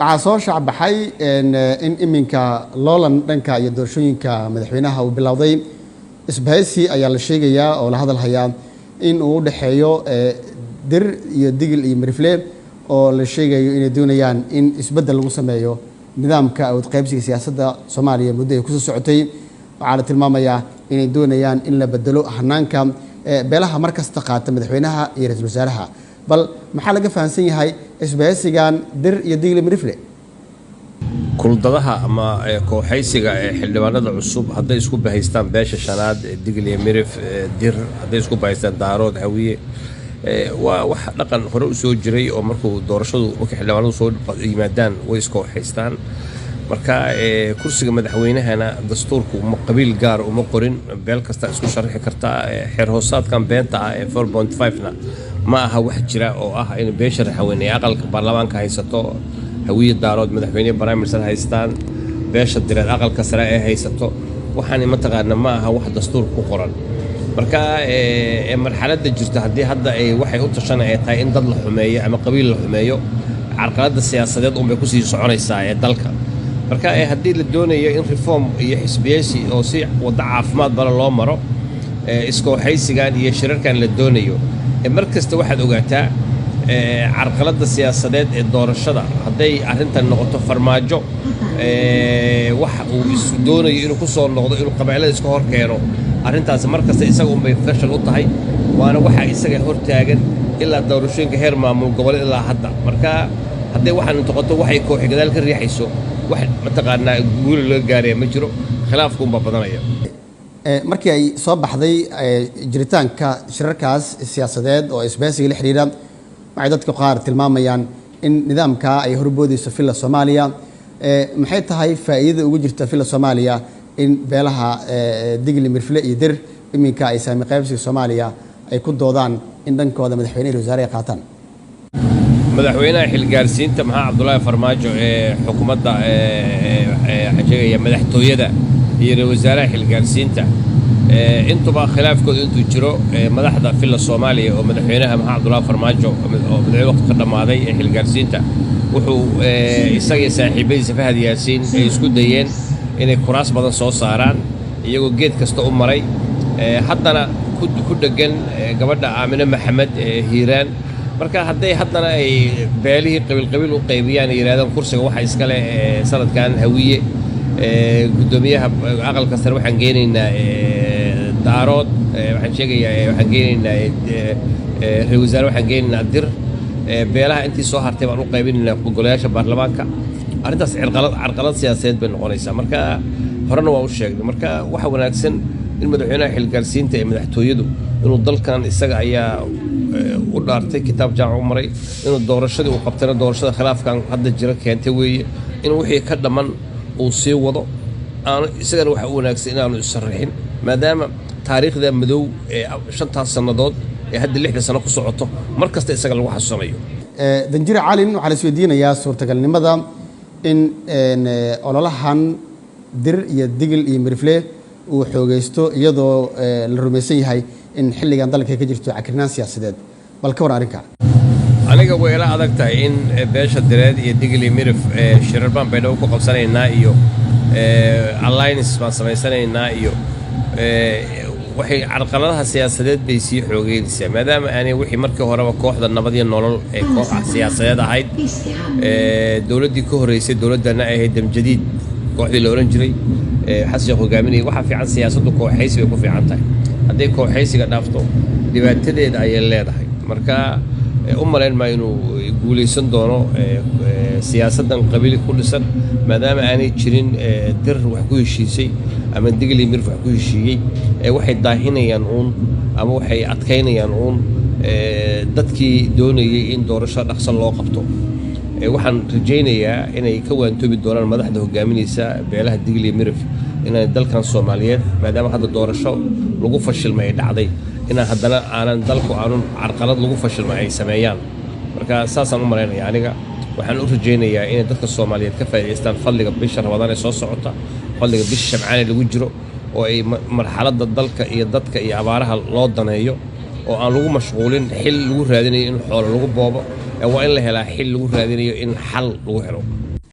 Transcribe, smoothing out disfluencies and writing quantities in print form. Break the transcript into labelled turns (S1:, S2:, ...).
S1: waxaa soo shacbaxay in iminka loolan dhanka iyo doorashooyinka madaxweynaha uu bilowday isbahaysi ayaa la sheegayaa oo la hadalhayaa in uu u dhexeeyo dir iyo digil iyo mirifle oo la sheegayo inay doonayaan in isbeddel lagu sameeyo nidaamka awood qaybsiga siyaasadda Soomaaliya muddo ay ku soo socotay. waxaa la tilmaamayaa inay doonayaan in la bedelo hanaanka beelaha markasta qaata madaxweynaha iyo ra'iisul wasaaraha. bal maxaa laga fahansan yahay isbahaysigan dir iyo digil iyo mirifle?
S2: kuldadaha ama kooxaysiga xildhibaanada cusub hadday isku bahaystaan beesha shanaad digil iyo mirif dir hadday isku bahaystaan daarood hawiye waa wax dhaqan hore u soo jiray oo markuu doorashadu xildhibaanadu soo yimaadaan way isku haystaan. marka kursiga madaxweynahana dastuurku qabiil gaar uma qorin, beel kasta isku sharxi kartaa. xeer hoosaadkan beenta ah ee 4.5na ma aha wax jira oo ah in beesha madaxweyne aqalka baarlamaanka haysato hawiye daarood madaxweyne prime minister haystaan beesha direed aqalka sare ee haysato. waxaan mataqaana ma aha wax dastuur ku qoran. marka marxaladda jirta haddii hadda ay waxay u tashan ay tahay in dad la xumeeyo ama qabiil la xumeeyo, carqaladda siyaasadeed bay ku sii soconaysaa ee dalka. marka haddii la doonayo in reform iyo xisbiyeysi oo si wada caafimaad bala loo maro iskooxaysigan iyo shirarkan la doonayo markasta waxaad ogaataa carqaladda siyaasadeed ee doorashada hadday arrintan noqoto farmaajo wax uu isu doonayo inuu ku soo noqdo inuu qabiilada iska hor keeno, arrintaas markasta isaga unbay fashal u tahay. waana waxa isaga hortaagan ilaa doorashooyinka heer maamul goboleed ilaa hadda. marka hadday waxaan noqoto waxay koox gadaal ka riixayso wax mataqaanaa guul loo gaaray ma jiro, khilaafku unbaa badanaya.
S1: markii ay soo baxday jiritaanka shirarkaas siyaasadeed oo isbahaysiga la xiriira, waxay dadka qaar tilmaamayaan in nidaamka ay horboodayso filla Soomaaliya. maxay tahay faa'iidada ugu jirta filla Soomaaliya in beelaha digil mirifle iyo dir iminka ay saami qaybsiga Soomaaliya ay ku doodaan in dhankooda madaxweynaha iyo wasaaraha qaataan?
S2: madaxweynaha xilgaarsiinta maxaa Cabdullaahi Farmaajo xukuumadda xajigaya madaxtooyada iyo wasaaraha xilgaarsiinta intuba khilaafkooda intuu jiro madaxda filla Soomaaliya oo madaxweynaha maxaa Cabdullaahi Farmaajo oo madaxweyne waqti ka dhamaaday xilgaarsiinta wuxuu isaga saaxiibadiisa Fahad Yaasiin ay isku dayeen inay kuraas badan soo saaraan iyagoo geed kasta u maray. haddana ku dhagan gabadha Aamina Maxamed Hiiraan. marka hadday haddana ay beelihii qabiil u qaybiyaan yiraahdaan kursiga waxa iska leh sanadkan hawiye gudoomiyaha aqalka sare waxaan geenaynaa daarood waxaan sheegayaa waxaan geenaynaa ra'iisul wasaare waxaan geenaynaa dir beelaha intii soo hartay baan u qaybinaynaa golayaasha baarlamaanka. arrintaas carqalad siyaasadeed bay noqonaysaa. marka horena waa u sheegnay. marka waxa wanaagsan in madaxweynaha xilgaarsiinta ee madaxtooyadu inuu dalkan isaga ayaa u dhaartay kitaab jaamac u maray inuu doorashadii uu qabtayna doorashada khilaafkan hadda jira keentay weeye in wixii ka dhamman uu sii wado. isagana waxa u wanaagsan inaanu isarrixin maadaama taariikhda madow ee 5 sannadood ee hadda 6 sano ku socoto mar kasta isaga lagu xasuusanayo.
S1: danjire calin waxaa la isweydiinayaa suurtagalnimada in ololahan dir iyo digil iyo mirifle uu xoogaysto iyadoo la rumaysan yahay in xilligan dalka ka jirto cakrinaan siyaasadeed. bal ka war arrinka?
S2: aniga way ila adag tahay in beesha direed iyo digil iyo mirif shirar baan baydhabo ku qabsanaynaa iyo alliance baan samaysanaynaa iyo waxay carqaladaha siyaasadeed bay sii xoogeynaysaa maadaama aanay wixii markii horeba kooxda nabad iyo nolol ee koox siyaasadeed ahayd dowladdii ka horreysay dowladdana ay ahayd damjadiid kooxdii la oran jiray xasan sheekh hogaaminayay. waxaa fiican siyaasaddu kooxaysi bay ku fiican tahay. hadday kooxaysiga dhaafto dhibaatadeeda ayay leedahay. marka u malayn maa inuu guulaysan doono siyaasaddan qabiil ku dhisan maadaama aanay jirin dir wax ku heshiisay ama digil iyo mirif wax ku heshiiyey. waxay daahinayaan uun ama waxay adkaynayaan uun dadkii doonayay in doorasho dhaqso loo qabto. waxaan rajaynayaa inay ka waantoobi doonaan madaxda hogaaminaysa beelaha digil iyo mirif inay dalkan Soomaaliyeed maadaama hadda doorasho lagu fashilmay ay dhacday inaan haddana aanan dalku aanun carqalad lagu fashilmay ay sameeyaan. marka saasaan u malaynayaa aniga waxaan u rajaynayaa inay dadka Soomaaliyeed ka faa'iideystaan fadliga bisha Ramadaan ee soo socota, fadliga bisha Shabcaan lagu jiro oo ay marxaladda dalka iyo dadka iyo abaaraha loo daneeyo oo aan lagu mashquulin xil lagu raadinayo in xoolo lagu boobo waa in la helaa xil lagu raadinayo in xal lagu helo